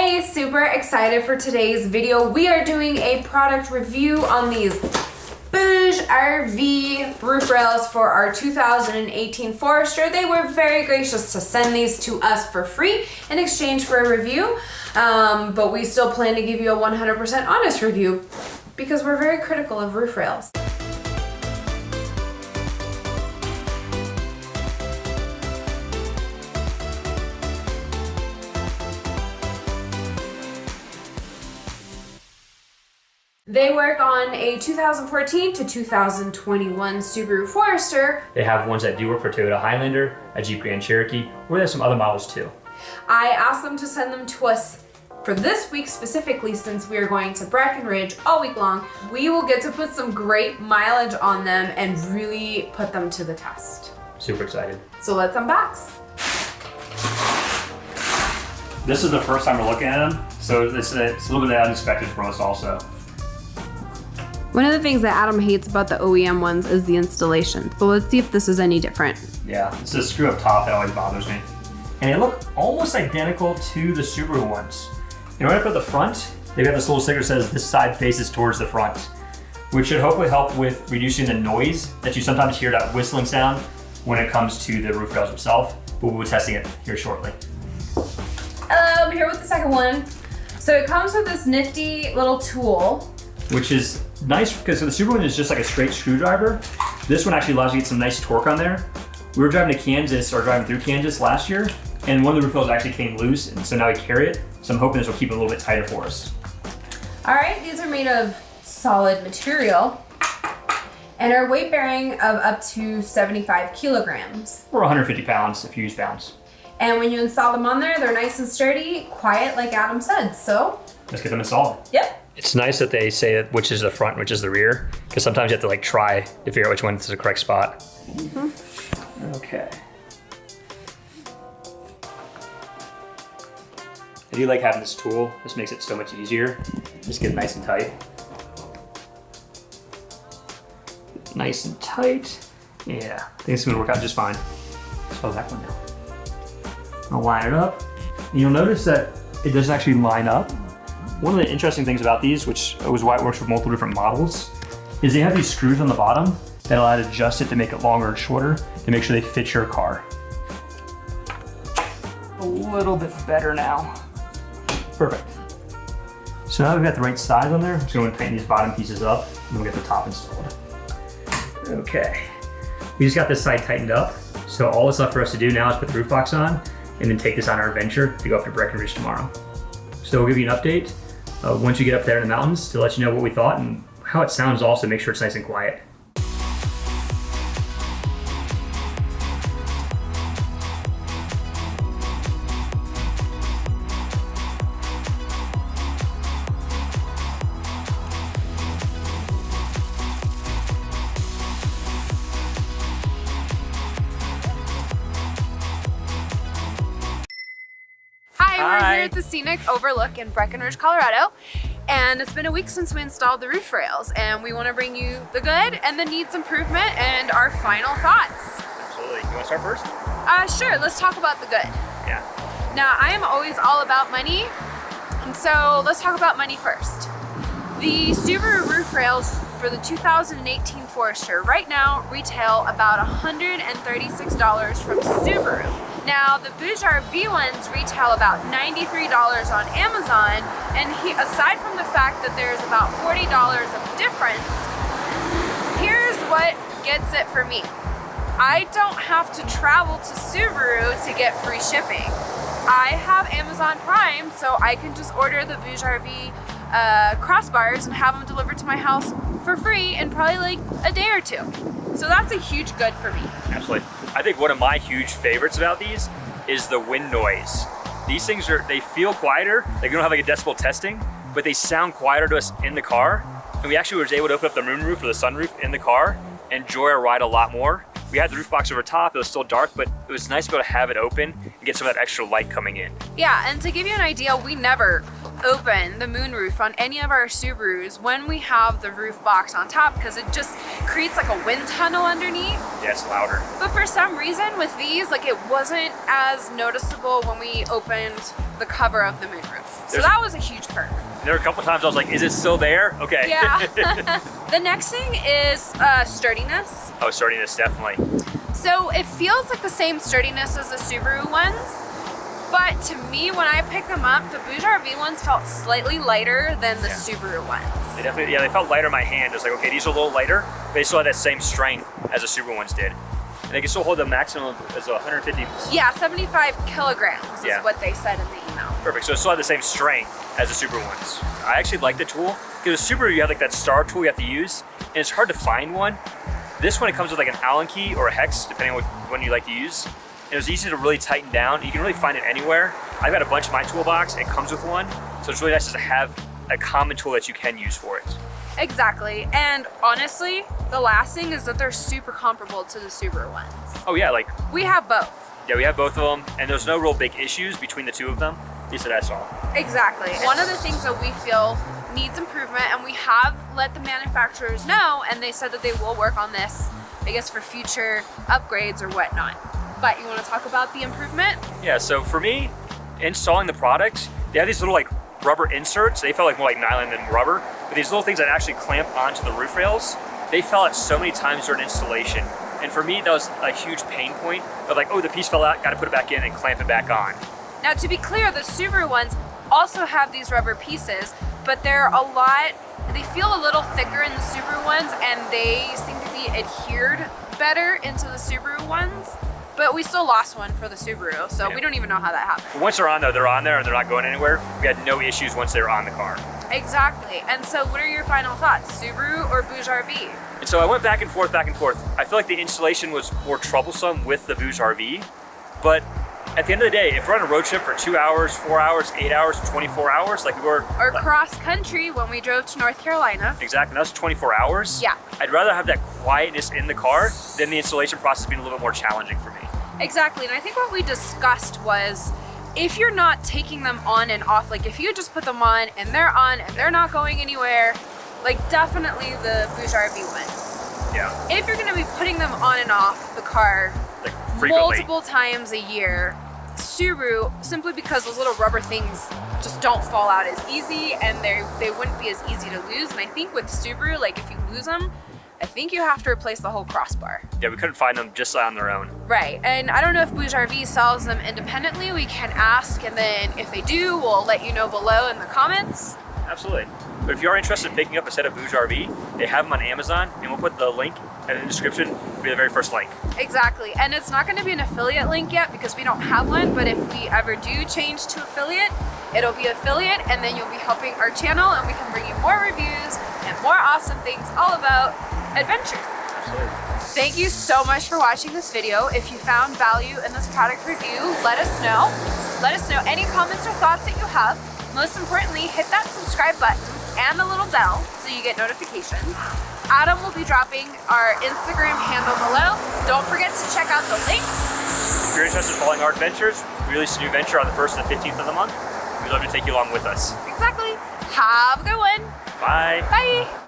Hey, super excited for today's video. We are doing a product review on these BougeRV roof rails for our 2018 Forester. They were very gracious to send these to us for free in exchange for a review, but we still plan to give you a 100% honest review because we're very critical of roof rails. They work on a 2014 to 2021 Subaru Forester. They have ones that do work for Toyota Highlander, a Jeep Grand Cherokee, or there's some other models too. I asked them to send them to us for this week specifically since we are going to Breckenridge all week long. We will get to put some great mileage on them and really put them to the test. Super excited. So let's unbox. This is the first time we're looking at them, so it's a little bit unexpected for us also. One of the things that Adam hates about the OEM ones is the installation. So let's see if this is any different. Yeah, it's a screw up top that always bothers me. And they look almost identical to the Subaru ones. And right up at the front, they've got this little sticker that says this side faces towards the front, which should hopefully help with reducing the noise that you sometimes hear, that whistling sound when it comes to the roof rails itself. But we'll be testing it here shortly. Here with the second one. So it comes with this nifty little tool, which is nice because the Subaru one is just like a straight screwdriver. This one actually allows you to get some nice torque on there. We were driving to Kansas, or driving through Kansas last year, and one of the roof rails actually came loose, and so now we carry it. So I'm hoping this will keep it a little bit tighter for us. All right, these are made of solid material and are weight bearing of up to 75 kilograms. Or 150 pounds if you use pounds. And when you install them on there, they're nice and sturdy, quiet like Adam said, so. Let's get them installed. Yep. It's nice that they say which is the front, which is the rear, because sometimes you have to like try to figure out which one is the correct spot. Mm-hmm. Okay. I do like having this tool. This makes it so much easier. Just get it nice and tight. Nice and tight. Yeah, I think it's gonna work out just fine. So that one now. I'll line it up. And you'll notice that it doesn't actually line up. One of the interesting things about these, which is why it works with multiple different models, is they have these screws on the bottom that allow you to adjust it to make it longer or shorter to make sure they fit your car. A little bit better now. Perfect. So now we've got the right size on there, I'm just going to tighten these bottom pieces up and we'll get the top installed. Okay. We just got this side tightened up, so all that's left for us to do now is put the roof box on and then take this on our adventure to go up to Breckenridge tomorrow. So we'll give you an update once you get up there in the mountains to let you know what we thought and how it sounds also, make sure it's nice and quiet. We're here at the scenic overlook in Breckenridge, Colorado, and it's been a week since we installed the roof rails, and we want to bring you the good and the needs improvement and our final thoughts. Absolutely. You want to start first? Sure, let's talk about the good. Yeah. Now, I am always all about money, and so let's talk about money first. The Subaru roof rails for the 2018 Forester right now retail about $136 from Subaru. Now, the BougeRV ones retail about $93 on Amazon, and aside from the fact that there's about $40 of difference, here's what gets it for me. I don't have to travel to Subaru to get free shipping. I have Amazon Prime, so I can just order the BougeRV crossbars and have them delivered to my house for free in probably like a day or two. So that's a huge good for me. Absolutely. I think one of my huge favorites about these is the wind noise. These things they feel quieter. Like we don't have like a decibel testing, but they sound quieter to us in the car. And we actually were able to open up the moonroof or the sunroof in the car and enjoy our ride a lot more. We had the roof box over top, it was still dark, but it was nice to be able to have it open and get some of that extra light coming in. Yeah, and to give you an idea, we never open the moonroof on any of our Subarus when we have the roof box on top because it just creates like a wind tunnel underneath. Yeah, it's louder. But for some reason with these, like it wasn't as noticeable when we opened the cover of the moonroof. So that was a huge perk. There were a couple times I was like, is it still there? Okay. Yeah. The next thing is sturdiness. Oh, sturdiness, definitely. So it feels like the same sturdiness as the Subaru ones, but to me, when I picked them up, the BougeRV ones felt slightly lighter than the Subaru ones. They definitely, yeah, they felt lighter in my hand. It was like, okay, these are a little lighter, but they still had that same strength as the Subaru ones did. And they can still hold the maximum as 150. Yeah, 75 kilograms is what they said in the email. Perfect, so it still had the same strength as the Subaru ones. I actually like the tool, because the Subaru, you have like that star tool you have to use, and it's hard to find one. This one, it comes with like an Allen key or a hex, depending on what one you like to use. And it was easy to really tighten down. You can really find it anywhere. I've got a bunch in my toolbox, it comes with one. So it's really nice just to have a common tool that you can use for it. Exactly, and honestly, the last thing is that they're super comparable to the Subaru ones. Oh yeah, like. We have both. Yeah, we have both of them, and there's no real big issues between the two of them. At least that I saw. Exactly. One of the things that we feel needs improvement, and we have let the manufacturers know, and they said that they will work on this, I guess, for future upgrades or whatnot. But you want to talk about the improvement? Yeah, so for me, installing the product, they have these little like rubber inserts. They felt like more like nylon than rubber, but these little things that actually clamp onto the roof rails, they fell out so many times during installation. And for me, that was a huge pain point of like, oh, the piece fell out, got to put it back in and clamp it back on. Now, to be clear, the Subaru ones also have these rubber pieces, but they're they feel a little thicker in the Subaru ones, and they seem to be adhered better into the Subaru ones. But we still lost one for the Subaru, so we don't even know how that happened. But once they're on though, they're on there and they're not going anywhere. We had no issues once they were on the car. Exactly. And so what are your final thoughts? Subaru or BougeRV? And so I went back and forth, back and forth. I feel like the installation was more troublesome with the BougeRV, but at the end of the day, if we're on a road trip for 2 hours, 4 hours, 8 hours, 24 hours, like we were... Or cross country when we drove to North Carolina. Exactly, that was 24 hours. Yeah. I'd rather have that quietness in the car than the installation process being a little bit more challenging for me. Exactly, and I think what we discussed was, if you're not taking them on and off, like if you just put them on and they're not going anywhere, like definitely the BougeRV ones. Yeah. If you're gonna be putting them on and off the car like frequently, multiple times a year, Subaru, simply because those little rubber things just don't fall out as easy, and they wouldn't be as easy to lose. And I think with Subaru, like if you lose them, I think you have to replace the whole crossbar. Yeah, we couldn't find them just on their own. Right, and I don't know if BougeRV sells them independently. We can ask, and then if they do, we'll let you know below in the comments. Absolutely. But if you are interested in picking up a set of BougeRV, they have them on Amazon, and we'll put the link in the description. It'll be the very first link. Exactly, and it's not going to be an affiliate link yet because we don't have one, but if we ever do change to affiliate, it'll be affiliate, and then you'll be helping our channel, and we can bring you more reviews and more awesome things all about adventures. Absolutely. Thank you so much for watching this video. If you found value in this product review, let us know. Let us know any comments or thoughts that you have. Most importantly, hit that subscribe button and the little bell so you get notifications. Adam will be dropping our Instagram handle below. Don't forget to check out the links. If you're interested in following our adventures, we release a new venture on the 1st and the 15th of the month. We'd love to take you along with us. Exactly. Have a good one. Bye. Bye.